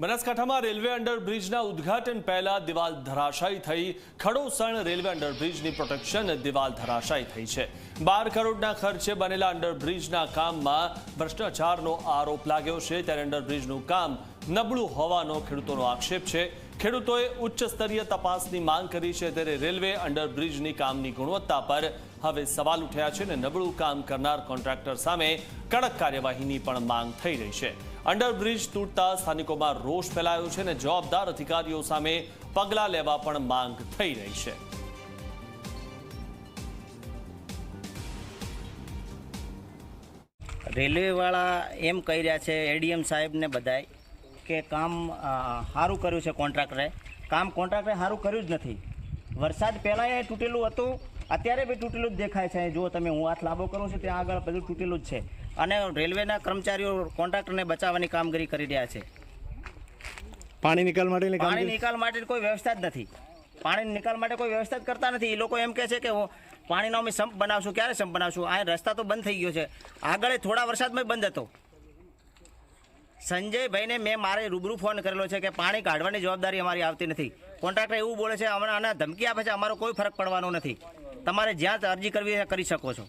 બનાસકાંઠામાં રેલવે અંડરબ્રિજના ઉદ્ઘાટન પહેલા દિવાલ ધરાશાયી થઈ। ખડોસણ રેલવે અંડરબ્રિજની પ્રોટેક્શન દિવાલ ધરાશાયી થઈ છે। 12 કરોડના ખર્ચે બનેલા અંડરબ્રિજના કામમાં ભ્રષ્ટાચારનો આરોપ લાગ્યો છે, ત્યારે અંડરબ્રિજનું કામ નબળું હોવાનો ખેડૂતોનો આક્ષેપ છે। ખેડૂતોએ ઉચ્ચ સ્તરીય તપાસની માંગ કરી છે, ત્યારે રેલવે અંડરબ્રિજની કામની ગુણવત્તા પર હવે સવાલ ઉઠ્યા છે અને નબળું કામ કરનાર કોન્ટ્રાક્ટર સામે કડક કાર્યવાહીની પણ માંગ થઈ રહી છે। અંડરબ્રિજ તૂટતા સ્થાનિકોમાં રોષ ફેલાયો છે અને જવાબદાર અધિકારીઓ સામે પગલાં લેવા પણ માંગ થઈ રહી છે। રેલવે વાળા એમ કહી રહ્યા છે, એડીએમ સાહેબને બધાય કે કામ સારું કર્યું છે કોન્ટ્રાક્ટરે। કામ કોન્ટ્રાક્ટરે સારું કર્યું જ નથી। વરસાદ પહેલાં એ તૂટેલું હતું, અત્યારે બી તૂટેલું જ દેખાય છે। જો તમે હું હાથ લાંબો કરું છું ત્યાં આગળ બધું તૂટેલું જ છે અને રેલવેના કર્મચારીઓ કોન્ટ્રાક્ટરને બચાવવાની કામગીરી કરી રહ્યા છે। પાણી નિકાલ માટે કોઈ વ્યવસ્થા જ નથી। પાણી નિકાલ માટે કોઈ વ્યવસ્થા જ કરતા નથી। એ લોકો એમ કહે છે કે પાણીનો અમે સંપ બનાવશું। ક્યારે સંપ બનાવશું? આ રસ્તા તો બંધ થઈ ગયો છે, આગળ થોડા વરસાદમાં બંધ હતો। સંજયભાઈને મેં મારે રૂબરૂ ફોન કરેલો છે કે પાણી કાઢવાની જવાબદારી અમારી આવતી નથી। કોન્ટ્રાક્ટર એવું બોલે છે, અમને આના ધમકી આપે છે, અમારો કોઈ ફરક પડવાનો નથી, તમારે જ્યાં અરજી કરવી એ કરી શકો છો।